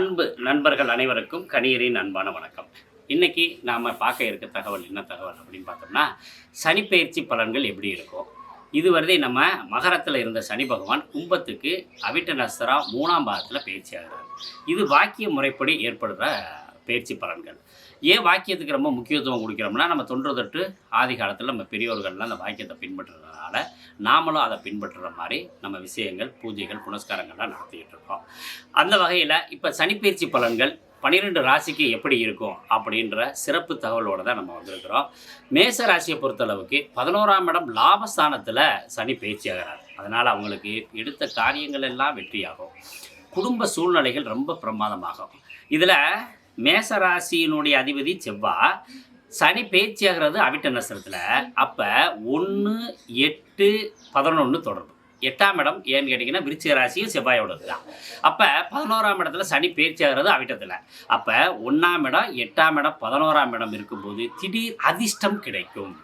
அன்பு நண்பர்கள் அனைவருக்கும் கணியரின் அன்பான வணக்கம். இன்னைக்கு நாம் பார்க்க இருக்க தகவல் என்ன தகவல் அப்படின்னு பார்த்தோம்னா, சனிப்பெயர்ச்சி பலன்கள் எப்படி இருக்கும். இதுவரை நம்ம மகரத்தில் இருந்த சனி பகவான் கும்பத்துக்கு அவிட்ட நஸ்தரா 3ஆம் பாகத்தில் பயிற்சி ஆகிறார். இது வாக்கிய முறைப்படி ஏற்படுற பயிற்சி பலன்கள். ஏன் வாக்கியத்துக்கு ரொம்ப முக்கியத்துவம் கொடுக்குறோம்னா, நம்ம தொன்று தொட்டு ஆதி காலத்தில் நம்ம பெரியோர்கள்லாம் அந்த வாக்கியத்தை பின்பற்றுறதுனால நாமளும் அதை பின்பற்றுற மாதிரி நம்ம விஷயங்கள், பூஜைகள், புனஸ்காரங்கள்லாம் நடத்திக்கிட்டு இருக்கோம். அந்த வகையில் இப்போ சனிப்பெயர்ச்சி பலன்கள் 12 ராசிக்கு எப்படி இருக்கும் அப்படின்ற சிறப்பு தகவலோடு தான் நம்ம வந்திருக்கிறோம். மேச ராசியை பொறுத்தளவுக்கு 11ஆம் இடம் லாபஸ்தானத்தில் சனி பயிற்சி ஆகிறார். அதனால் அவங்களுக்கு எடுத்த காரியங்கள் எல்லாம் வெற்றியாகும். குடும்ப சூழ்நிலைகள் ரொம்ப பிரமாதமாகும். இதில் மேசராசியினுடைய அதிபதி செவ்வாய், சனி பேச்சு ஆகிறது அவிட்ட நட்சத்திரத்தில். அப்போ 1, 8, 11 தொடர்பு. 8ஆம் இடம் ஏன்னு கேட்டிங்கன்னா விருச்சிக ராசியும் செவ்வாயோடது தான். அப்போ 11ஆம் இடத்துல சனி பேச்சு ஆகிறது அவிட்டத்தில். அப்போ 1ஆம் இடம், 8ஆம் இடம், 11ஆம் இடம் இருக்கும்போது திடீர் அதிர்ஷ்டம் கிடைக்கும்.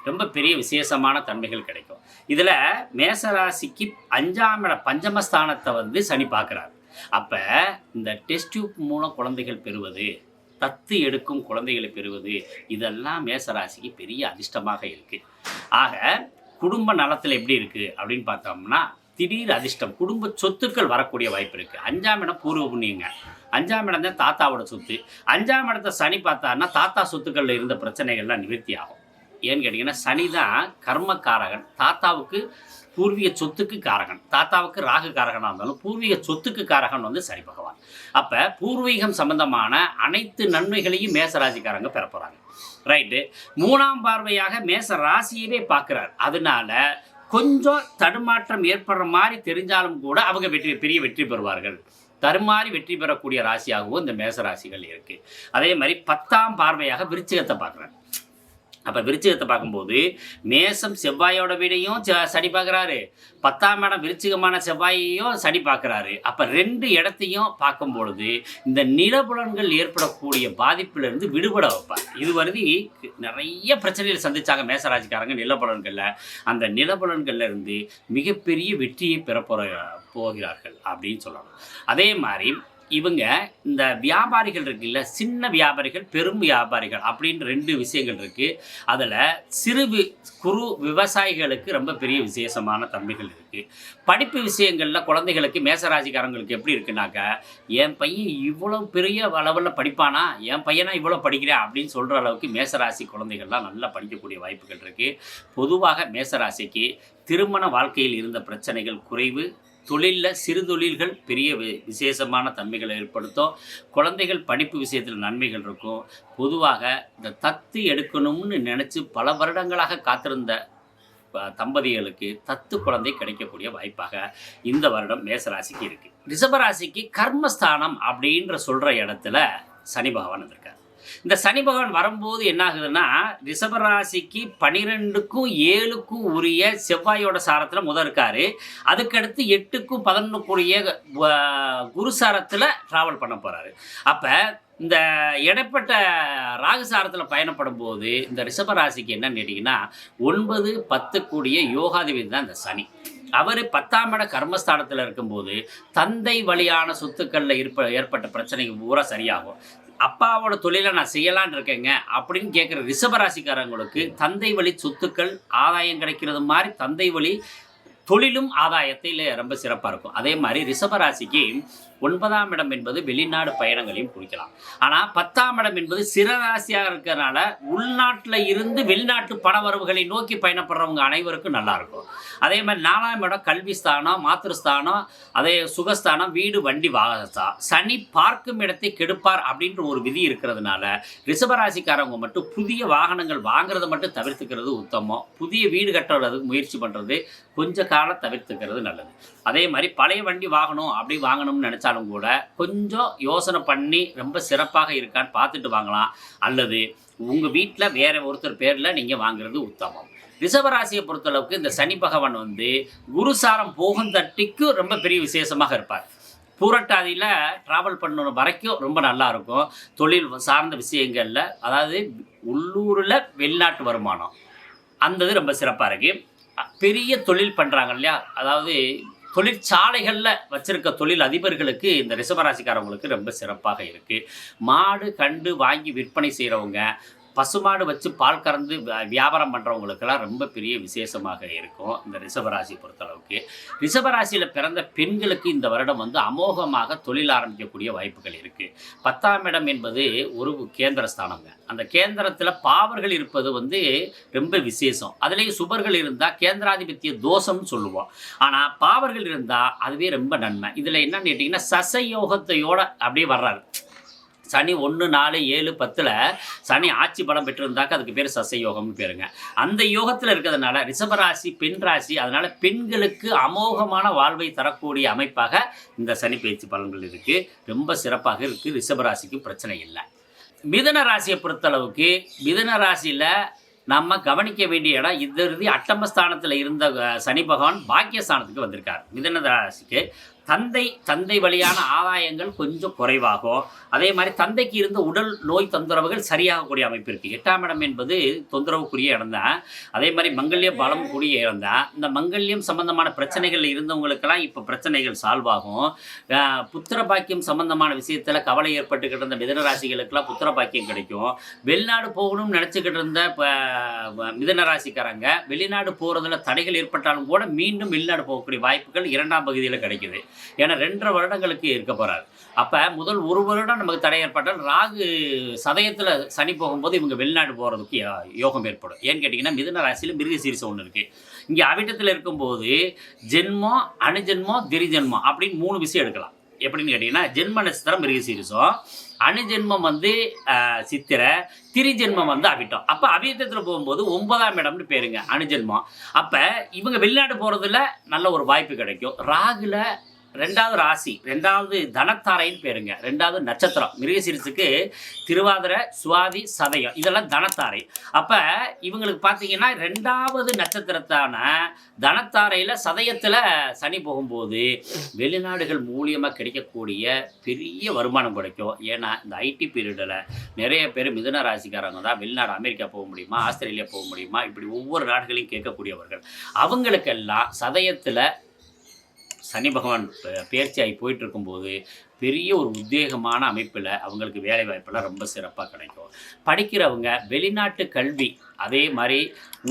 ரொம்ப பெரிய விசேஷமான தன்மைகள் கிடைக்கும். இதில் மேசராசிக்கு 5ஆம் இடம் பஞ்சமஸ்தானத்தை சனி பார்க்குறாரு. அப்போ இந்த டெஸ்ட் டியூப் மூலம் குழந்தைகள் பெறுவது, தத்து எடுக்கும் குழந்தைகளை பெறுவது, இதெல்லாம் மேசராசிக்கு பெரிய அதிர்ஷ்டமாக இருக்குது. ஆக குடும்ப நலத்தில் எப்படி இருக்குது அப்படின்னு பார்த்தோம்னா, திடீர் அதிர்ஷ்டம், குடும்ப சொத்துக்கள் வரக்கூடிய வாய்ப்பு இருக்குது. 5ஆம் இடம் பூர்வ புண்ணியங்க. 5ஆம் இடம் தான் தாத்தாவோட சொத்து. 5ஆம் இடத்தை சனி பார்த்தாருன்னா தாத்தா சொத்துக்களில் இருந்த பிரச்சனைகள்லாம் நிவர்த்தி ஆகும். ஏன்னு கேட்டிங்கன்னா, சனி தான் கர்மக்காரகன். தாத்தாவுக்கு பூர்வீக சொத்துக்கு காரகன். தாத்தாவுக்கு ராகு காரகனாக இருந்தாலும் பூர்வீக சொத்துக்கு காரகன் சனி பகவான். அப்போ பூர்வீகம் சம்பந்தமான அனைத்து நன்மைகளையும் மேசராசிக்காரங்க பெற போகிறாங்க. ரைட்டு. 3ஆம் பார்வையாக மேச ராசியவே பார்க்குறார். அதனால கொஞ்சம் தடுமாற்றம் ஏற்படுற மாதிரி தெரிஞ்சாலும் கூட அவங்க பெரிய வெற்றி பெறுவார்கள். தருமாறி வெற்றி பெறக்கூடிய ராசியாகவும் இந்த மேசராசிகள் இருக்குது. அதே மாதிரி 10ஆம் பார்வையாக விருச்சிகத்தை பார்க்குறாரு. அப்போ விருச்சிகத்தை பார்க்கும்போது மேசம் செவ்வாயோட வீடையும் சனி பார்க்குறாரு, 10ஆம் இடம் விருச்சிகமான செவ்வாயையும் சனி பார்க்குறாரு. அப்போ 2 இடத்தையும் பார்க்கும்பொழுது இந்த நிலபுலன்கள் ஏற்படக்கூடிய பாதிப்பிலிருந்து விடுபட வைப்பார். இதுவரை நிறைய பிரச்சனைகள் சந்தித்தாங்க மேசராசிக்காரங்க நிலபுலன்களில். அந்த நிலபுலன்களில் இருந்து மிகப்பெரிய வெற்றியை போகிறார்கள் அப்படின்னு சொல்லணும். அதே மாதிரி இவங்க இந்த வியாபாரிகள் இருக்குல்ல, சின்ன வியாபாரிகள், பெரும் வியாபாரிகள் அப்படின்னு 2 விஷயங்கள் இருக்குது. அதில் குறு விவசாயிகளுக்கு ரொம்ப பெரிய விசேஷமான தன்மைகள் இருக்குது. படிப்பு விஷயங்களில் குழந்தைகளுக்கு மேசராசிக்காரங்களுக்கு எப்படி இருக்குனாக்கா, என் பையன் இவ்வளோ பெரிய அளவில் படிப்பானா, என் பையனா இவ்வளோ படிக்கிறேன் அப்படின்னு சொல்கிற அளவுக்கு மேசராசி குழந்தைகள்லாம் நல்லா படிக்கக்கூடிய வாய்ப்புகள் இருக்குது. பொதுவாக மேசராசிக்கு திருமண வாழ்க்கையில் இருந்த பிரச்சனைகள் குறைவு, தொழிலில் சிறு தொழில்கள் பெரிய விசேஷமான தன்மைகளை ஏற்படுத்தும். குழந்தைகள் படிப்பு விஷயத்தில் நன்மைகள் இருக்கும். பொதுவாக இந்த தத்து எடுக்கணும்னு நினச்சி பல வருடங்களாக காத்திருந்த தம்பதிகளுக்கு தத்து குழந்தை கிடைக்கக்கூடிய வாய்ப்பாக இந்த வருடம் மேசராசிக்கு இருக்குது. ரிஷபராசிக்கு கர்மஸ்தானம் அப்படின்ற சொல்கிற இடத்துல சனி பகவான் இருக்கார். இந்த சனி பகவான் வரும்போது என்ன ஆகுதுன்னா, ரிஷபராசிக்கு 12க்கும் 7க்கும் உரிய செவ்வாயோட சாரத்தில் இருக்காரு. அதுக்கடுத்து 8க்கும் 11க்கும் உரிய குரு சாரத்தில் ட்ராவல் பண்ண போகிறாரு. அப்போ இந்த இடைப்பட்ட ராகுசாரத்தில் பயணப்படும் போது இந்த ரிஷபராசிக்கு என்னன்னு கேட்டிங்கன்னா, 9, 10 கூடிய யோகாதிபதி தான் இந்த சனி. அவர் 10ஆம் இட கர்மஸ்தானத்தில் இருக்கும்போது தந்தை வழியான சொத்துக்களில் ஏற்பட்ட பிரச்சனைகள் பூரா சரியாகும். அப்பாவோட தொழிலை நான் செய்யலான் இருக்கேங்க அப்படின்னு கேட்குற ரிஷபராசிக்காரங்களுக்கு தந்தை வழி சொத்துக்கள் ஆதாயம் கிடைக்கிறது மாதிரி தந்தை வழி தொழிலும் ஆதாயத்தில் ரொம்ப சிறப்பாக இருக்கும். அதே மாதிரி ரிஷபராசிக்கு 9ஆம் இடம் என்பது வெளிநாடு பயணங்களையும் குறிக்கலாம். ஆனால் 10ஆம் இடம் என்பது சிறராசியாக இருக்கிறதுனால உள்நாட்டில் இருந்து வெளிநாட்டு பண வரவுகளை நோக்கி பயணப்படுறவங்க அனைவருக்கும் நல்லாயிருக்கும். அதே மாதிரி 4ஆம் இடம் கல்வி ஸ்தானம், மாத்திருஸ்தானம், அதே சுகஸ்தானம், வீடு, வண்டி, வாகனம். சனி பார்க்கும் இடத்தை கெடுப்பார் அப்படின்ற ஒரு விதி இருக்கிறதுனால ரிஷபராசிக்காரவங்க மட்டும் புதிய வாகனங்கள் வாங்குறதை மட்டும் தவிர்த்துக்கிறது உத்தமம். புதிய வீடு கட்டுறதுக்கு முயற்சி பண்ணுறது கொஞ்ச காலம் தவிர்த்துக்கிறது நல்லது. அதே மாதிரி பழைய வண்டி வாங்கணும் அப்படி வாங்கணும்னு நினச்சாலும் கூட கொஞ்சம் யோசனை பண்ணி ரொம்ப சிறப்பாக இருக்கான்னு பார்த்துட்டு வாங்கலாம். அல்லது உங்கள் வீட்டில் வேறு ஒருத்தர் பேரில் நீங்கள் வாங்குறது உத்தமம். ரிஷபராசியை பொறுத்தளவுக்கு இந்த சனி பகவான் குருசாரம் போகும் தட்டிக்கு ரொம்ப பெரிய விசேஷமாக இருப்பார். பூரட்டாதியில் ட்ராவல் பண்ண வரைக்கும் ரொம்ப நல்லாயிருக்கும். தொழில் சார்ந்த விஷயங்களில், அதாவது உள்ளூரில் வெளிநாட்டு வருமானம் அந்த இது ரொம்ப சிறப்பாக இருக்குது. பெரிய தொழில் பண்ணுறாங்க இல்லையா, அதாவது தொழிற்சாலைகளில் வச்சிருக்க தொழில் அதிபர்களுக்கு இந்த ரிஷபராசிக்காரவங்களுக்கு ரொம்ப சிறப்பாக இருக்குது. மாடு கண்டு வாங்கி விற்பனை செய்கிறவங்க, பசுமாடு வச்சு பால் கறந்து வியாபாரம் பண்ணுறவங்களுக்கெல்லாம் ரொம்ப பெரிய விசேஷமாக இருக்கும் இந்த ரிஷபராசி பொறுத்தளவுக்கு. ரிஷபராசியில் பிறந்த பெண்களுக்கு இந்த வருடம் வந்து அமோகமாக தொழில் ஆரம்பிக்கக்கூடிய வாய்ப்புகள் இருக்குது. 10ஆம் இடம் என்பது ஒரு கேந்திர ஸ்தானங்க. அந்த கேந்திரத்தில் பாவர்கள் இருப்பது வந்து ரொம்ப விசேஷம். அதுலேயும் சுபர்கள் இருந்தால் கேந்திராதிபத்திய தோஷம்னு சொல்லுவோம். ஆனால் பாவர்கள் இருந்தால் அதுவே ரொம்ப நன்மை. இதில் என்னன்னு கேட்டிங்கன்னா சசயோகத்தையோடு அப்படியே வர்றாரு. சனி 1, 4, 7, 10 சனி ஆட்சி பலம் பெற்றிருந்தாக்க அதுக்கு பேர் சசயோகம்னு பேருங்க. அந்த யோகத்தில் இருக்கிறதுனால ரிஷபராசி பெண் ராசி, அதனால் பெண்களுக்கு அமோகமான வாழ்வை தரக்கூடிய அமைப்பாக இந்த சனி பயிற்சி பலன்கள் இருக்குது. ரொம்ப சிறப்பாக இருக்குது. ரிஷபராசிக்கு பிரச்சனை இல்லை. மிதுன ராசியை பொறுத்தளவுக்கு மிதுன ராசியில் நம்ம கவனிக்க வேண்டிய இடம் இது அட்டமஸ்தானத்தில் இருந்த சனி பகவான் பாக்கியஸ்தானத்துக்கு வந்திருக்கார். மிதுன ராசிக்கு தந்தை வழியான ஆதாயங்கள் கொஞ்சம் குறைவாகும். அதே மாதிரி தந்தைக்கு இருந்த உடல் நோய் தொந்தரவுகள் சரியாகக்கூடிய அமைப்பு இருக்குது. 8ஆம் இடம் என்பது தொந்தரவுக்குரிய இடம் தான். அதே மாதிரி மங்கல்ய பலம் கூடிய இடம் தான். இந்த மங்கல்யம் சம்பந்தமான பிரச்சனைகள் இருந்தவங்களுக்கெல்லாம் இப்போ பிரச்சனைகள் சால்வ் ஆகும். புத்திர பாக்கியம் சம்பந்தமான விஷயத்தில் கவலை ஏற்பட்டுக்கிட்டு இருந்த மிதுன ராசிகளுக்கெல்லாம் புத்திர பாக்கியம் கிடைக்கும். வெளிநாடு போகணும்னு நினச்சிக்கிட்டு இருந்த மிதுன ராசிக்காரங்க வெளிநாடு போகிறதுல தடைகள் ஏற்பட்டாலும் கூட மீண்டும் வெளிநாடு போகக்கூடிய வாய்ப்புகள் 2ஆம் பகுதியில் கிடைக்குது. ஏன்னா 2.5 வருடங்களுக்கு இருக்க போகிறார். அப்போ முதல் 1 வருடம் நமக்கு தடை ஏற்பட்டால் ராகு சதயத்தில் சனி போகும்போது இவங்க வெளிநாடு போகிறதுக்கு யோகம் ஏற்படும். ஏன்னு கேட்டிங்கன்னா மிதுன ராசியில் மிருகசீரிசம் ஒன்று இருக்குது. இங்கே அவிட்டத்தில் இருக்கும்போது ஜென்மம், அணுஜென்மம், திரிஜென்மம் அப்படின்னு 3 விஷயம் எடுக்கலாம். எப்படின்னு கேட்டிங்கன்னா ஜென்ம நட்சத்திரம் மிருகசீரிசம், அணுஜென்மம் வந்து சித்திரை, திரிஜென்மம் வந்து அவிட்டம். அப்போ அவிட்டத்தில் போகும்போது 9ஆம் இடம்னு பேருங்க அணுஜென்மம். அப்போ இவங்க வெளிநாடு போகிறதுல நல்ல ஒரு வாய்ப்பு கிடைக்கும். ராகுல 2வது ராசி, 2வது தனத்தாரைன்னு பேருங்க. 2வது நட்சத்திரம் மிருகசீரிசுக்கு திருவாதிரை, சுவாதி, சதயம் இதெல்லாம் தனத்தாரை. அப்போ இவங்களுக்கு பார்த்தீங்கன்னா 2வது நட்சத்திரத்தான தனத்தாரையில் சதயத்தில் சனி போகும்போது வெளிநாடுகள் மூலியமாக கிடைக்கக்கூடிய பெரிய வருமானம் கிடைக்கும். ஏன்னா இந்த ஐடி பீரியடில் நிறைய பேர் மிதுன ராசிக்காரங்க தான் வெளிநாடு அமெரிக்கா போக முடியுமா, ஆஸ்திரேலியா போக முடியுமா, இப்படி ஒவ்வொரு நாடுகளையும் கேட்கக்கூடியவர்கள். அவங்களுக்கெல்லாம் சதயத்தில் சனி பகவான் பயிற்சியாகி போயிட்டுருக்கும்போது பெரிய ஒரு உத்வேகமான அமைப்பில் அவங்களுக்கு வேலை வாய்ப்பெல்லாம் ரொம்ப சிறப்பாக கிடைக்கும். படிக்கிறவங்க வெளிநாட்டு கல்வி, அதே மாதிரி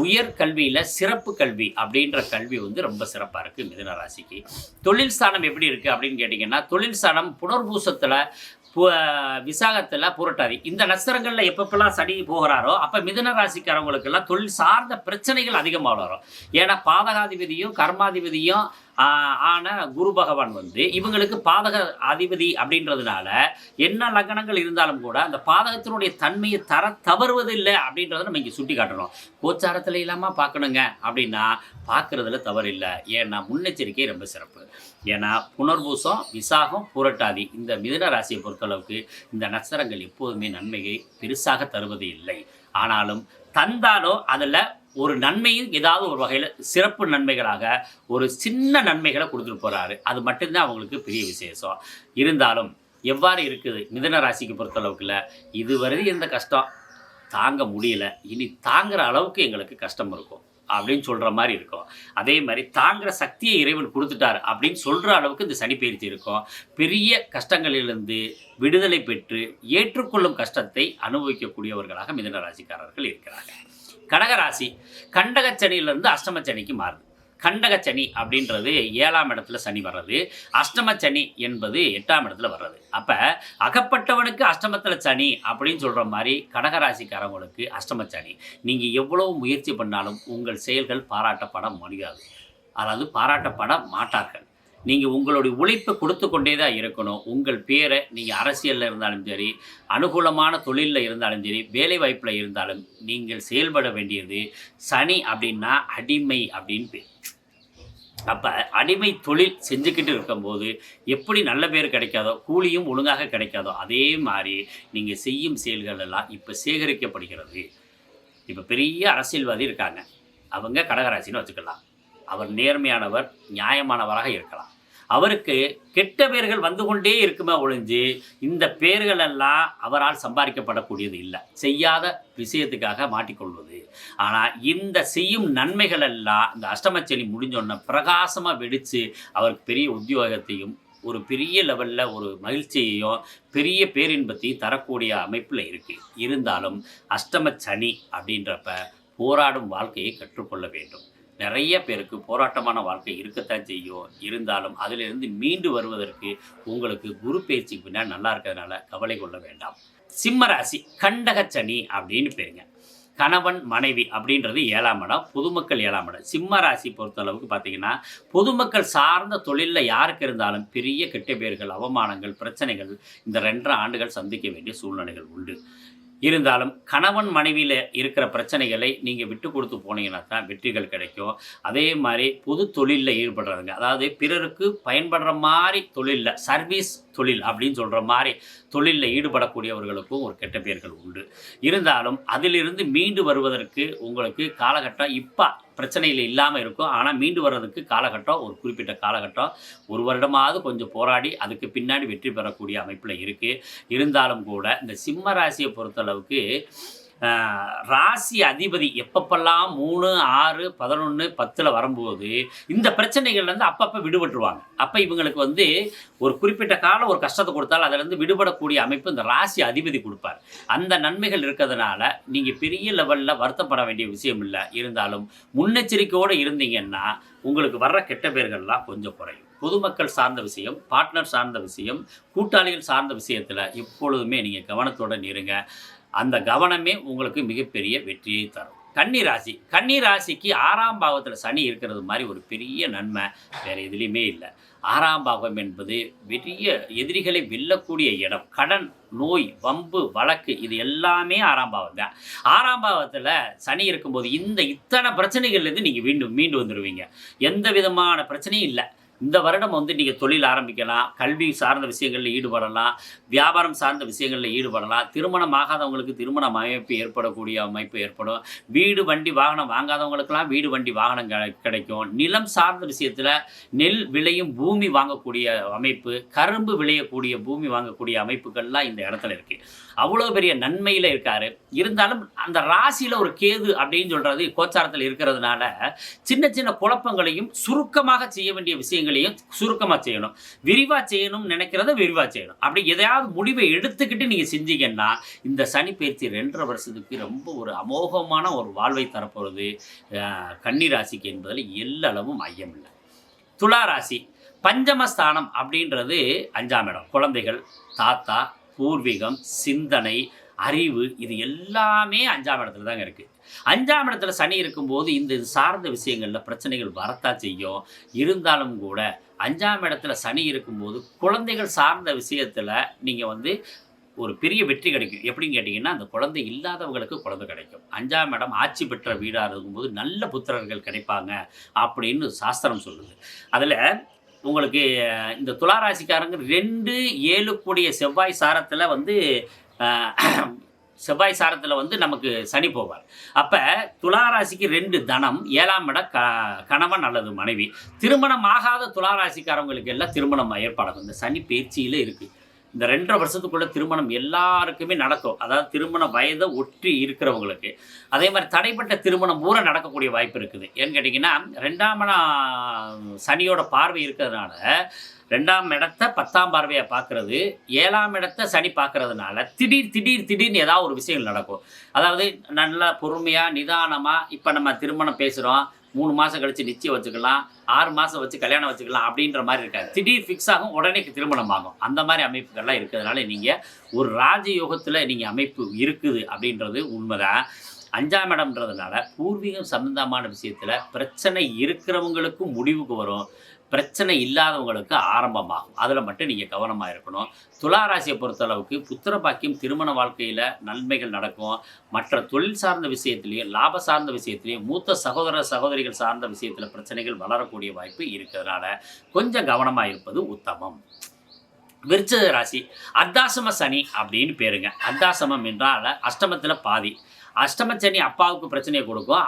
உயர்கல்வியில் சிறப்பு கல்வி அப்படின்ற கல்வி வந்து ரொம்ப சிறப்பாக இருக்குது மிதுன ராசிக்கு. தொழில் ஸ்தானம் எப்படி இருக்குது அப்படின்னு கேட்டிங்கன்னா தொழில் ஸ்தானம் புனர்பூசத்தில், விசாகத்தில், புரட்டாதி இந்த நட்சத்திரங்களில் எப்பப்பெல்லாம் சனி போகிறாரோ அப்போ மிதுன ராசிக்காரவங்களுக்கெல்லாம் தொழில் சார்ந்த பிரச்சனைகள் அதிகமாக வரும். ஏன்னா பாதகாதிபதியும் கர்மாதிபதியும் ஆன குரு பகவான் வந்து இவங்களுக்கு பாதக அதிபதி அப்படின்றதுனால என்ன லக்னங்கள் இருந்தாலும் கூட அந்த பாதகத்தினுடைய தன்மையை தவறுவதில்லை அப்படின்றத நம்ம இங்கே சுட்டி காட்டணும். கோச்சாரத்தில் இல்லாமல் பார்க்கணுங்க அப்படின்னா பார்க்குறதுல தவறு இல்லை. ஏன்னா முன்னெச்சரிக்கை ரொம்ப சிறப்பு. ஏன்னா புனர்பூசம், விசாகம், புரட்டாதி இந்த மிதுன ராசியை பொறுத்தளவுக்கு இந்த நட்சத்திரங்கள் எப்போதுமே நன்மையை பெருசாக தருவது இல்லை. ஆனாலும் தந்தாலும் அதில் ஒரு நன்மையும் ஏதாவது ஒரு வகையில் சிறப்பு நன்மைகளாக ஒரு சின்ன நன்மைகளை கொடுத்துட்டு போகிறாரு. அது மட்டும்தான் அவங்களுக்கு பெரிய விசேஷம். இருந்தாலும் எவ்வாறு இருக்குது மிதுன ராசிக்கு பொறுத்தளவுக்குல இதுவரை எந்த கஷ்டம் தாங்க முடியல, இனி தாங்குகிற அளவுக்கு எங்களுக்கு கஷ்டம் இருக்கும் அப்படின்னு சொல்கிற மாதிரி இருக்கும். அதே மாதிரி தாங்குகிற சக்தியை இறைவன் கொடுத்துட்டார் அப்படின்னு சொல்கிற அளவுக்கு இந்த சனி பயிற்சி இருக்கும். பெரிய கஷ்டங்களிலிருந்து விடுதலை பெற்று ஏற்றுக்கொள்ளும் கஷ்டத்தை அனுபவிக்கக்கூடியவர்களாக மிதுன ராசிக்காரர்கள் இருக்கிறாங்க. கடகராசி கண்டகச்சனியிலிருந்து அஷ்டமச்சனிக்கு மாறுது. கண்டகச்சனி அப்படின்றது 7ஆம் இடத்துல சனி வர்றது, அஷ்டமச்சனி என்பது 8ஆம் இடத்துல வர்றது. அப்போ அகப்பட்டவனுக்கு அஷ்டமத்தில் சனி அப்படின்னு சொல்கிற மாதிரி கடகராசிக்காரவங்களுக்கு அஷ்டமச்சனி. நீங்கள் எவ்வளோ முயற்சி பண்ணாலும் உங்கள் செயல்கள் பாராட்டப்பட முடியாது, அதாவது பாராட்டப்பட மாட்டார்கள். நீங்கள் உங்களுடைய உழைப்பை கொடுத்து கொண்டே தான் இருக்கணும். உங்கள் பேரை நீங்கள் அரசியலில் இருந்தாலும் சரி, அனுகூலமான தொழிலில் இருந்தாலும் சரி, வேலை வாய்ப்பில் இருந்தாலும் நீங்கள் செயல்பட வேண்டியது சனி அப்படின்னா அடிமை அப்படின்னு பேர். அப்போ அடிமை தொழில் செஞ்சுக்கிட்டு இருக்கும்போது எப்படி நல்ல பேர் கிடைக்காதோ, கூலியும் ஒழுங்காக கிடைக்காதோ, அதே மாதிரி நீங்கள் செய்யும் செயல்கள் எல்லாம் இப்போ சேகரிக்கப்படுகிறது. இப்போ பெரிய அரசியல்வாதி இருக்காங்க, அவங்க கடகராசின்னு வச்சுக்கலாம். அவர் நேர்மையானவர், நியாயமானவராக இருக்கலாம். அவருக்கு கெட்ட பேர்கள் வந்து கொண்டே இருக்குமே ஒழிஞ்சு இந்த பேர்கள் எல்லாம் அவரால் சம்பாதிக்கப்படக்கூடியது இல்லை, செய்யாத விஷயத்துக்காக மாட்டிக்கொள்வது. ஆனால் இந்த செய்யும் நன்மைகள் எல்லாம் இந்த அஷ்டமச்சனி முடிஞ்சோடனே பிரகாசமாக வெடித்து அவருக்கு பெரிய உத்தியோகத்தையும் ஒரு பெரிய லெவலில் ஒரு மகிழ்ச்சியையும் பெரிய பேரின்பத்தையும் தரக்கூடிய அமைப்பில் இருக்குது. இருந்தாலும் அஷ்டம சனி அப்படின்றப்ப போராடும் வாழ்க்கையை கற்றுக்கொள்ள வேண்டும். நிறைய பேருக்கு போராட்டமான வாழ்க்கை இருக்கத்தான் செய்யும். இருந்தாலும் அதிலிருந்து மீண்டு வருவதற்கு உங்களுக்கு குரு பயிற்சிக்கு பின்னால் நல்லா இருக்கிறதுனால கவலை கொள்ள வேண்டாம். சிம்ம ராசி கண்டக சனி அப்படின்னு பேருங்க. கணவன் மனைவி அப்படின்றது 7ஆம் இடம், பொதுமக்கள் 7ஆம் இடம். சிம்ம ராசி பொறுத்தளவுக்கு பார்த்தீங்கன்னா பொதுமக்கள் சார்ந்த தொழிலில் யாருக்கு இருந்தாலும் பெரிய கெட்ட பேர்கள், அவமானங்கள், பிரச்சனைகள் இந்த 2.5 ஆண்டுகள் சந்திக்க வேண்டிய சூழ்நிலைகள் உண்டு. இருந்தாலும் கணவன் மனைவியில் இருக்கிற பிரச்சனைகளை நீங்கள் விட்டு கொடுத்து போனீங்கன்னா தான் வெற்றிகள் கிடைக்கும். அதே மாதிரி பொது தொழிலில் ஈடுபடுறதுங்க, அதாவது பிறருக்கு பயன்படுற மாதிரி தொழிலில் சர்வீஸ் தொழில் அப்படின்னு சொல்கிற மாதிரி தொழிலில் ஈடுபடக்கூடியவர்களுக்கும் ஒரு கெட்ட பேர்கள் உண்டு. இருந்தாலும் அதிலிருந்து மீண்டு வருவதற்கு உங்களுக்கு காலகட்டம் இப்போ பிரச்சனையில் இல்லாமல் இருக்கும். ஆனால் மீண்டு வர்றதுக்கு காலகட்டம் ஒரு குறிப்பிட்ட காலகட்டம் 1 வருடமாவது கொஞ்சம் போராடி அதுக்கு பின்னாடி வெற்றி பெறக்கூடிய அமைப்பில் இருக்குது. இருந்தாலும் கூட இந்த சிம்ம ராசியை பொறுத்தளவுக்கு ராசி அதிபதி எப்பப்பெல்லாம் 3, 6, 11, 10 வரும்போது இந்த பிரச்சனைகள்லேருந்து அப்பப்போ விடுபட்டுருவாங்க. அப்போ இவங்களுக்கு ஒரு குறிப்பிட்ட காலம் ஒரு கஷ்டத்தை கொடுத்தாலும் அதிலேருந்து விடுபடக்கூடிய அமைப்பு இந்த ராசி அதிபதி கொடுப்பார். அந்த நன்மைகள் இருக்கிறதுனால நீங்கள் பெரிய லெவலில் வருத்தப்பட வேண்டிய விஷயம் இல்லை. இருந்தாலும் முன்னெச்சரிக்கையோடு இருந்தீங்கன்னா உங்களுக்கு வர்ற கெட்ட பேர்கள்லாம் கொஞ்சம் குறையும். பொதுமக்கள் சார்ந்த விஷயம், பார்ட்னர் சார்ந்த விஷயம், கூட்டாளிகள் சார்ந்த விஷயத்தில் எப்பொழுதுமே நீங்கள் கவனத்தோடு இருங்க. அந்த கவனமே உங்களுக்கு மிகப்பெரிய வெற்றியை தரும். கன்னிராசி கன்னிராசிக்கு 6ஆம் பாவத்தில் சனி இருக்கிறது மாதிரி ஒரு பெரிய நன்மை வேறு எதுலேயுமே இல்லை. 6ஆம் பாவம் என்பது பெரிய எதிரிகளை வெல்லக்கூடிய இடம். கடன், நோய், வம்பு, வழக்கு இது எல்லாமே 6ஆம் பாவம் தான். 6ஆம் பாவத்தில் சனி இருக்கும்போது இத்தனை பிரச்சனைகள்லேருந்து நீங்கள் மீண்டு வந்துடுவீங்க. எந்த விதமான பிரச்சனையும் இல்லை. இந்த வருடம் நீங்கள் தொழில் ஆரம்பிக்கலாம், கல்வி சார்ந்த விஷயங்களில் ஈடுபடலாம், வியாபாரம் சார்ந்த விஷயங்களில் ஈடுபடலாம். திருமணம் ஆகாதவங்களுக்கு திருமணம் அமைப்பு ஏற்படக்கூடிய அமைப்பு ஏற்படும். வீடு வண்டி வாகனம் வாங்காதவங்களுக்கெல்லாம் வீடு வண்டி வாகனம் கிடைக்கும். நிலம் சார்ந்த விஷயத்தில் நெல் விளையும் பூமி வாங்கக்கூடிய அமைப்பு, கரும்பு விளையக்கூடிய பூமி வாங்கக்கூடிய அமைப்புகள்லாம் இந்த இடத்துல இருக்குது. அவ்வளோ பெரிய நன்மையில் இருக்கார். இருந்தாலும் அந்த ராசியில் ஒரு கேது அப்படின்னு சொல்கிறது கோச்சாரத்தில் இருக்கிறதுனால சின்ன சின்ன குழப்பங்களையும் சுருக்கமாக செய்ய வேண்டிய விஷயங்களையும் சுருக்கமாக செய்யணும். விரிவாக செய்யணும்னு நினைக்கிறத விரிவாக செய்யணும். அப்படி எதையாவது முடிவை எடுத்துக்கிட்டு நீங்கள் செஞ்சீங்கன்னா இந்த சனி பயிற்சி 2.5 வருஷத்துக்கு ரொம்ப ஒரு அமோகமான ஒரு வாழ்வை தரப்போகிறது கன்னிராசிக்கு என்பதில் எல்லளவும் ஐயம் இல்லை. துலா ராசி பஞ்சமஸ்தானம் அப்படின்றது 5ஆம் இடம். குழந்தைகள், தாத்தா, பூர்வீகம், சிந்தனை, அறிவு இது எல்லாமே 5ஆம் இடத்துல தாங்க இருக்குது. 5ஆம் இடத்துல சனி இருக்கும்போது இந்த சார்ந்த விஷயங்களில் பிரச்சனைகள் வரத்தான் செய்யும். இருந்தாலும் கூட 5ஆம் இடத்துல சனி இருக்கும்போது குழந்தைகள் சார்ந்த விஷயத்தில் நீங்கள் ஒரு பெரிய வெற்றி கிடைக்கும். எப்படின்னு கேட்டிங்கன்னா அந்த குழந்தை இல்லாதவங்களுக்கு குழந்தை கிடைக்கும். 5ஆம் இடம் ஆட்சி பெற்ற வீடாக இருக்கும்போது நல்ல புத்திரர்கள் கிடைப்பாங்க அப்படின்னு சாஸ்திரம் சொல்லுது. அதில் உங்களுக்கு இந்த துளாராசிக்காரங்க 2, 7 கூடிய செவ்வாய் சாரத்தில் செவ்வாய் சாரத்தில் நமக்கு சனி போவார். அப்போ துளாராசிக்கு 2 தனம், 7ஆம் இடம் கணவன் அல்லது மனைவி. திருமணம் ஆகாத துளாராசிக்காரவங்களுக்கு எல்லாம் திருமணம் ஏற்பாடாகும். இந்த சனி பயிற்சியில் இருக்குது. இந்த 2.5 வருஷத்துக்குள்ளே திருமணம் எல்லாருக்குமே நடக்கும். அதாவது திருமண வயதை ஒற்றி இருக்கிறவங்களுக்கு. அதே மாதிரி தடைப்பட்ட திருமணம் பூரா நடக்கக்கூடிய வாய்ப்பு இருக்குது. ஏன்னு கேட்டிங்கன்னா 2ஆம் இடம் சனியோட பார்வை இருக்கிறதுனால 2ஆம் இடத்தை 10ஆம் பார்வையாக பார்க்குறது, 7ஆம் இடத்தை சனி பார்க்குறதுனால திடீர்னு ஏதாவது ஒரு விஷயங்கள் நடக்கும். அதாவது நல்லா பொறுமையாக நிதானமாக இப்போ நம்ம திருமணம் பேசுகிறோம், 3 மாதம் கழித்து நிச்சயம் வச்சுக்கலாம், 6 மாதம் வச்சு கல்யாணம் வச்சுக்கலாம் அப்படின்ற மாதிரி இருக்காது. திடீர் ஃபிக்ஸ் ஆகும், உடனே திருமணம் ஆகும். அந்த மாதிரி அமைப்புகள்லாம் இருக்கிறதுனால நீங்கள் ஒரு ராஜயோகத்தில் நீங்கள் அமைப்பு இருக்குது அப்படின்றது உண்மைதான். 5ஆம் இடம்ன்றதுனால பூர்வீகம் சம்பந்தமான விஷயத்தில் பிரச்சனை இருக்கிறவங்களுக்கும் முடிவுக்கு வரும், பிரச்சனை இல்லாதவங்களுக்கு ஆரம்பமாகும். அதில் மட்டும் நீங்கள் கவனமாக இருக்கணும். துளாராசியை பொறுத்தளவுக்கு புத்திர பாக்கியம், திருமண வாழ்க்கையில் நன்மைகள் நடக்கும். மற்ற தொழில் சார்ந்த விஷயத்துலேயும் லாப சார்ந்த விஷயத்துலேயும் மூத்த சகோதரிகள் சார்ந்த விஷயத்தில் பிரச்சனைகள் வளரக்கூடிய வாய்ப்பு இருக்கிறதுனால கொஞ்சம் கவனமாக இருப்பது உத்தமம். விருச்சிக ராசி அர்த்தாசம சனி அப்படின்னு பேருங்க. அர்த்தாசமம் என்றால் அஷ்டமத்தில் பாதி. அஷ்டமச்சனி அப்பாவுக்கு பிரச்சனையை கொடுக்கும்,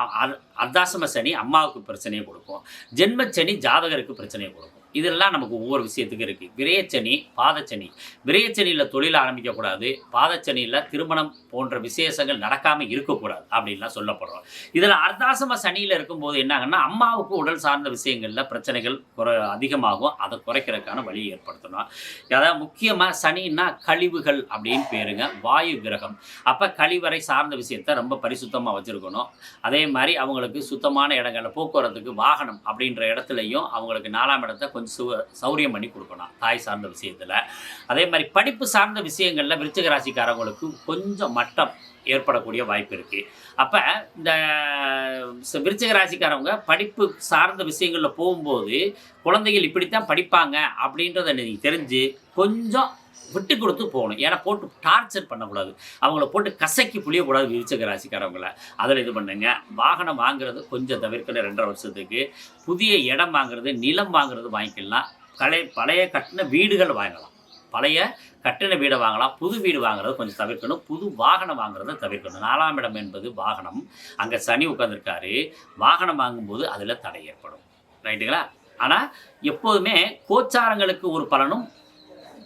அர்த்தாசம சனி அம்மாவுக்கு பிரச்சனையை கொடுக்கும், ஜென்மச்சனி ஜாதகருக்கு பிரச்சனையை கொடுக்கும். இதெல்லாம் நமக்கு ஒவ்வொரு விஷயத்துக்கு இருக்குது. விரயச்சனி, பாதச்சனி. விரயச்சனியில் தொழில் ஆரம்பிக்கக்கூடாது, பாதச்சனியில் திருமணம் போன்ற விசேஷங்கள் நடக்காமல் இருக்கக்கூடாது அப்படின்லாம் சொல்லப்படுறோம். இதில் அர்த்தாசம சனியில் இருக்கும்போது என்னாங்கன்னா, அம்மாவுக்கு உடல் சார்ந்த விஷயங்களில் பிரச்சனைகள் அதிகமாகும். அதை குறைக்கிறதுக்கான வழியை ஏற்படுத்தணும். அதாவது முக்கியமாக சனின்னா கழிவுகள் அப்படின்னு பேருங்க, வாயு கிரகம். அப்போ கழிவறை சார்ந்த விஷயத்தை ரொம்ப பரிசுத்தமாக வச்சுருக்கணும். அதே மாதிரி அவங்களுக்கு சுத்தமான இடங்களில் போக்குவரத்துக்கு வாகனம் அப்படின்ற இடத்துலையும் அவங்களுக்கு 4ஆம் இடத்தை கொஞ்சம் சௌரியம் பண்ணி கொடுக்கணும் தாய் சார்ந்த விஷயத்தில். அதே மாதிரி படிப்பு சார்ந்த விஷயங்களில் விருச்சிக ராசிக்காரங்களுக்கு கொஞ்சம் மட்டம் ஏற்படக்கூடிய வாய்ப்பு இருக்குது. அப்போ இந்த விருச்சிக ராசிக்காரவங்க படிப்பு சார்ந்த விஷயங்களில் போகும்போது குழந்தைகள் இப்படித்தான் படிப்பாங்க அப்படின்றத நீங்கள் தெரிஞ்சு கொஞ்சம் விட்டு கொடுத்து போகணும். ஏன்னா போட்டு டார்ச்சர் பண்ணக்கூடாது, அவங்கள போட்டு கசக்கி புளியக்கூடாது விருச்சிக ராசிக்காரவங்களை. அதில் இது பண்ணுங்க. வாகனம் வாங்குறது கொஞ்சம் தவிர்க்கணும் 2.5 வருஷத்துக்கு. புதிய இடம் வாங்குறது, நிலம் வாங்குறது வாங்கிக்கலாம். பழைய கட்டின வீடுகள் வாங்கலாம், பழைய கட்டின வீடை வாங்கலாம். புது வீடு வாங்குறது கொஞ்சம் தவிர்க்கணும். புது வாகனம் வாங்குறத தவிர்க்கணும். 4ஆம் இடம் என்பது வாகனம். அங்கே சனி உட்காந்துருக்காரு. வாகனம் வாங்கும்போது அதில் தடை ஏற்படும். ரைட்டுங்களா? ஆனால் எப்போதுமே கோச்சாரங்களுக்கு ஒரு பலனும்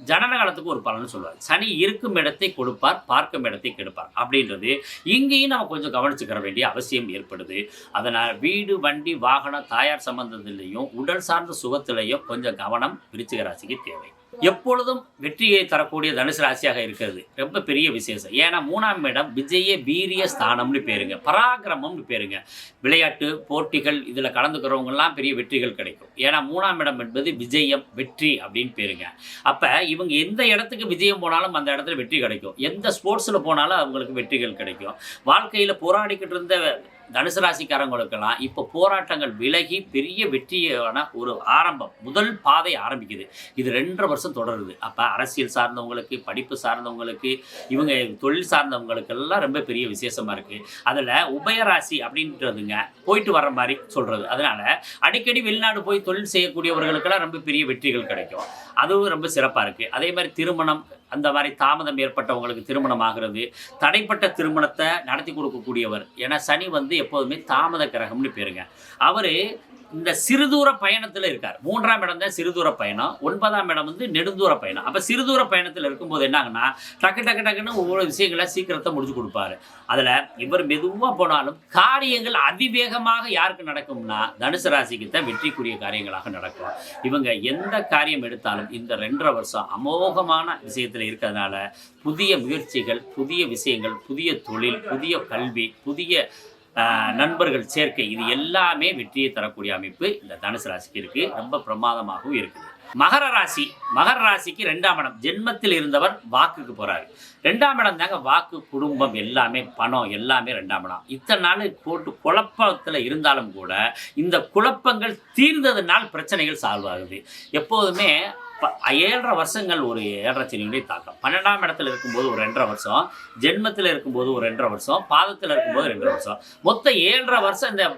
ஜனன காலத்துக்கு ஒரு பலன்னு சொல்லுவார். சனி இருக்கும் இடத்தை கொடுப்பார், பார்க்கும் இடத்தை கெடுப்பார் அப்படின்றது இங்கேயும் நம்ம கொஞ்சம் கவனிச்சுக்கிற வேண்டிய அவசியம் ஏற்படுது. அதனால் வீடு, வண்டி, வாகனம், தாயார் சம்பந்தத்திலையும் உடல் சார்ந்த சுகத்திலையும் கொஞ்சம் கவனம் விருச்சிக ராசிக்கு தேவை. எப்பொழுதும் வெற்றியை தரக்கூடிய தனுசு ராசியாக இருக்கிறது ரொம்ப பெரிய விசேஷம். ஏன்னா 3ஆம் இடம் விஜய வீரிய ஸ்தானம்னு பேருங்க, பராக்கிரமம்னு பேருங்க. விளையாட்டு போட்டிகள் இதில் கலந்துக்கிறவங்கெல்லாம் பெரிய வெற்றிகள் கிடைக்கும். ஏன்னா 3ஆம் இடம் என்பது விஜயம், வெற்றி அப்படின்னு பேருங்க. அப்போ இவங்க எந்த இடத்துக்கு விஜயம் போனாலும் அந்த இடத்துல வெற்றி கிடைக்கும். எந்த ஸ்போர்ட்ஸில் போனாலும் அவங்களுக்கு வெற்றிகள் கிடைக்கும். வாழ்க்கையில் போராடிக்கிட்டு இருந்த தனுசு ராசிக்காரங்களுக்கெல்லாம் இப்போ போராட்டங்கள் விலகி பெரிய வெற்றியான ஒரு ஆரம்பம், முதல் பாதை ஆரம்பிக்குது. இது 2.5 வருஷம் தொடருது. அப்போ அரசியல் சார்ந்தவங்களுக்கு, படிப்பு சார்ந்தவங்களுக்கு, இவங்க தொழில் சார்ந்தவங்களுக்கெல்லாம் ரொம்ப பெரிய விசேஷமாக இருக்குது. அதில் உபயராசி அப்படின்றதுங்க போயிட்டு வர மாதிரி சொல்கிறது. அதனால் அடிக்கடி வெளிநாடு போய் தொழில் செய்யக்கூடியவர்களுக்கெல்லாம் ரொம்ப பெரிய வெற்றிகள் கிடைக்கும். அதுவும் ரொம்ப சிறப்பாக இருக்குது. அதே மாதிரி திருமணம், அந்த மாதிரி தாமதம் ஏற்பட்டவங்களுக்கு திருமணம் ஆகிறது, தடைப்பட்ட திருமணத்தை நடத்தி கொடுக்கக்கூடியவர். ஏன்னா சனி எப்போதுமே தாமத கிரகம்னு பேருங்க. அவர் இந்த சிறுதூர பயணத்தில் இருக்கார். 3ஆம் இடம் தான் சிறுதூர பயணம், 9ஆம் இடம் நெடுந்தூர பயணம். அப்போ சிறுதூர பயணத்தில் இருக்கும்போது என்னாங்கன்னா டக்குன்னு ஒவ்வொரு விஷயங்களை சீக்கிரத்தை முடிச்சு கொடுப்பாரு. அதில் இவர் மெதுவாக போனாலும் காரியங்கள் அதிவேகமாக யாருக்கு நடக்கும்னா தனுசு ராசிக்கு தான் வெற்றிக்குரிய காரியங்களாக நடக்கும். இவங்க எந்த காரியம் எடுத்தாலும் இந்த 2.5 வருஷம் அமோகமான விஷயத்தில் இருக்கிறதுனால புதிய முயற்சிகள், புதிய விஷயங்கள், புதிய தொழில், புதிய கல்வி, புதிய நண்பர்கள் சேர்க்கை, இது எல்லாமே வெற்றியை தரக்கூடிய அமைப்பு இந்த தனுசு ராசிக்கு இருக்குது. ரொம்ப பிரமாதமாகவும் இருக்குது. மகர ராசிக்கு 2ஆம் இடம், ஜென்மத்தில் இருந்தவர் வாக்குக்கு போகிறாரு. 2ஆம் இடம் தாங்க வாக்கு, குடும்பம், எல்லாமே பணம், எல்லாமே 2ஆம் இடம். இத்தனை நாள் போட்டு குழப்பத்தில் இருந்தாலும் கூட இந்த குழப்பங்கள் தீர்ந்ததுனால் பிரச்சனைகள் சால்வ் ஆகுது. எப்போதுமே 7.5 வருஷங்கள் ஒரு 7.5 சனியுடைய தாக்கம். 12ஆம் இடத்துல இருக்கும்போது ஒரு 2.5 வருஷம், ஜென்மத்தில் இருக்கும்போது ஒரு 2.5 வருஷம், பாதத்தில் இருக்கும்போது 2.5 வருஷம், மொத்தம் 7.5 வருஷம் இந்த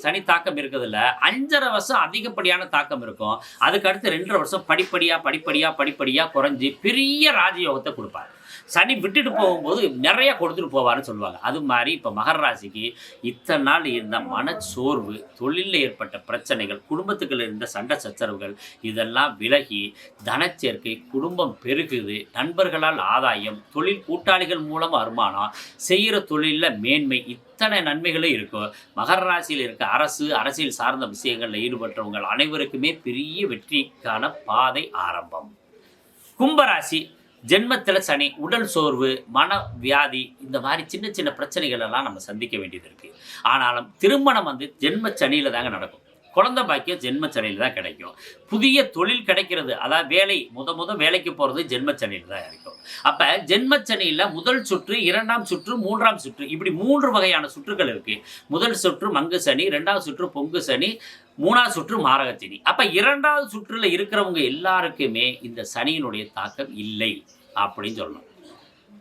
சனி தாக்கம் இருக்கிறதுல 5.5 வருஷம் அதிகப்படியான தாக்கம் இருக்கும். அதுக்கு அடுத்து 2.5 வருஷம் படிப்படியாக குறைஞ்சி பெரிய ராஜயோகத்தை கொடுப்பார். சனி விட்டுட்டு போகும்போது நிறைய கொடுத்துட்டு போவார்னு சொல்லுவாங்க. அது மாதிரி இப்போ மகர ராசிக்கு இத்தனை நாள் இருந்த மனச்சோர்வு, தொழிலில் ஏற்பட்ட பிரச்சனைகள், குடும்பத்துக்குள்ள இருந்த சண்டை சச்சரவுகள் இதெல்லாம் விலகி தனச்சேர்க்கை, குடும்பம் பெருகுது, நண்பர்களால் ஆதாயம், தொழில் கூட்டாளிகள் மூலம் வருமானம், செய்கிற தொழிலில் மேன்மை, இத்தனை நன்மைகளும் இருக்கும். மகர ராசியில் இருக்க அரசியல் சார்ந்த விஷயங்களில் ஈடுபட்டவங்க அனைவருக்குமே பெரிய வெற்றிக்கான பாதை ஆரம்பம். கும்பராசி ஜென்மத்தில் சனி, உடல் சோர்வு, மன வியாதி, இந்த மாதிரி சின்ன சின்ன பிரச்சனைகள் எல்லாம் நம்ம சந்திக்க வேண்டியது இருக்குது. ஆனாலும் திருமணம் ஜென்ம சனியில் தாங்க நடக்கும். குழந்தை பாக்கியம் ஜென்ம சனியில் தான் கிடைக்கும். புதிய தொழில் கிடைக்கிறது, அதாவது வேலை, வேலைக்கு போகிறது ஜென்ம சனியில் தான் இருக்கும். அப்போ ஜென்ம சனியில் முதல் சுற்று, 2ஆம் சுற்று, 3ஆம் சுற்று, இப்படி 3 வகையான சுற்றுகள் இருக்குது. முதல் சுற்று மங்கு சனி, 2ஆவது சுற்று பொங்கு சனி, 3ஆவது சுற்று மாரகச்சனி. அப்போ 2ஆவது சுற்றில் இருக்கிறவங்க எல்லாருக்குமே இந்த சனியினுடைய தாக்கம் இல்லை அப்படின்னு சொல்லணும்.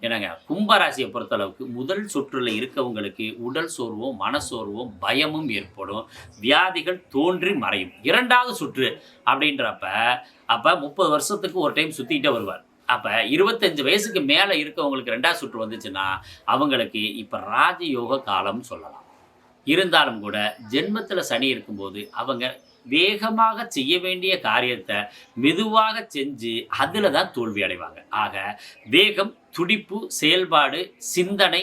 என்னங்க, கும்பராசியை பொறுத்தளவுக்கு முதல் சுற்றில் இருக்கவங்களுக்கு உடல் சோர்வும், மனசோர்வும், பயமும் ஏற்படும், வியாதிகள் தோன்றி மறையும். 2ஆவது சுற்று அப்படின்றப்ப 30 வருஷத்துக்கு ஒரு டைம் சுற்றிக்கிட்டே வருவார். அப்போ 25 வயசுக்கு மேலே இருக்கவங்களுக்கு 2ஆவது சுற்று வந்துச்சுன்னா அவங்களுக்கு இப்போ ராஜயோக காலம்னு சொல்லலாம். இருந்தாலும் கூட ஜென்மத்தில் சனி இருக்கும்போது அவங்க வேகமாக செய்ய வேண்டிய காரியத்தை மெதுவாக செஞ்சு அதில் தான் தோல்வி அடைவாங்க. ஆக வேகம், துடிப்பு, செயல்பாடு, சிந்தனை,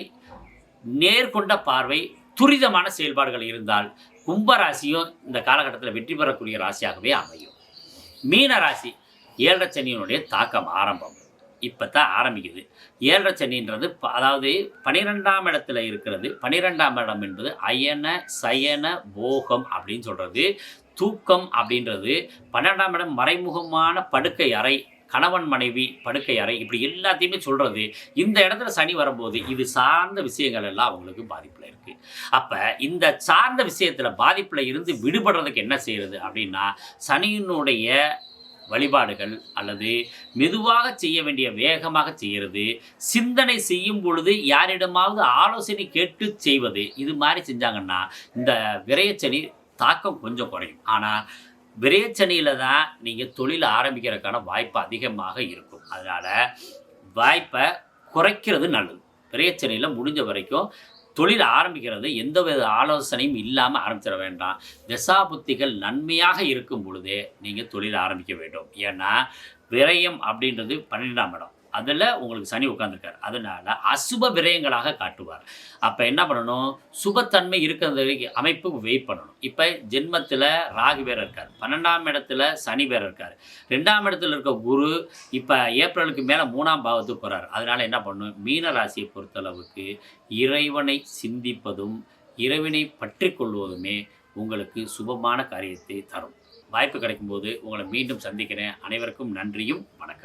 நேர்கொண்ட பார்வை, துரிதமான செயல்பாடுகள் இருந்தால் கும்பராசியும் இந்த காலகட்டத்தில் வெற்றி பெறக்கூடிய ராசியாகவே அமையும். மீன ராசி 7 சனியினுடைய தாக்கம் ஆரம்பம் இப்போ தான் ஆரம்பிக்குது. 7 சனின்றது அதாவது 12ஆம் இடத்துல இருக்கிறது. 12ஆம் இடம் என்பது அயன சயன போகம் அப்படின்னு சொல்கிறது. தூக்கம் அப்படின்றது 12ஆம் இடம் மறைமுகமான படுக்கை அறை, கணவன் மனைவி படுக்கை அறை, இப்படி எல்லாத்தையுமே சொல்கிறது. இந்த இடத்துல சனி வரும்போது இது சார்ந்த விஷயங்கள் எல்லாம் அவங்களுக்கு பாதிப்பில் இருக்குது. அப்போ இந்த சார்ந்த விஷயத்தில் பாதிப்பில் இருந்து விடுபடுறதுக்கு என்ன செய்கிறது அப்படின்னா, சனியினுடைய வழிபாடுகள் அல்லது மெதுவாக செய்ய வேண்டிய வேகமாக செய்கிறது, சிந்தனை செய்யும் பொழுது யாரிடமாவது ஆலோசனை கேட்டு செய்வது, இது மாதிரி செஞ்சாங்கன்னா இந்த விரயச்சனி தாக்கம் கொஞ்சம் குறையும். ஆனால் விரயச்சனியில் தான் நீங்கள் தொழில் ஆரம்பிக்கிறதுக்கான வாய்ப்பு அதிகமாக இருக்கும். அதனால் வாய்ப்பை குறைக்கிறது நல்லது. விரயச்சனியில் முடிஞ்ச வரைக்கும் தொழில் ஆரம்பிக்கிறது எந்தவித ஆலோசனையும் இல்லாமல் ஆரம்பிச்சிட வேண்டாம். தசாபுத்திகள் நன்மையாக இருக்கும் பொழுதே நீங்கள் தொழில் ஆரம்பிக்க வேண்டும். ஏன்னா விரயம் அப்படின்றது 12ஆம் இடம், அதில் உங்களுக்கு சனி உட்காந்துருக்கார். அதனால் அசுப விரயங்களாக காட்டுவார். அப்போ என்ன பண்ணணும், சுபத்தன்மை இருக்கிறது அமைப்பு வெயிட் பண்ணணும். இப்போ ஜென்மத்தில் ராகு வேறு இருக்கார், 12ஆம் இடத்துல சனி வேறு இருக்கார், 2ஆம் இடத்துல இருக்க குரு இப்போ ஏப்ரலுக்கு மேலே 3ஆம் பாவத்துக்கு போகிறார். அதனால் என்ன பண்ணணும், மீன ராசியை பொறுத்தளவுக்கு இறைவனை சிந்திப்பதும் இறைவனை பற்றி கொள்வதுமே உங்களுக்கு சுபமான காரியத்தை தரும். வாய்ப்பு கிடைக்கும்போது உங்களை மீண்டும் சந்திக்கிறேன். அனைவருக்கும் நன்றியும் வணக்கம்.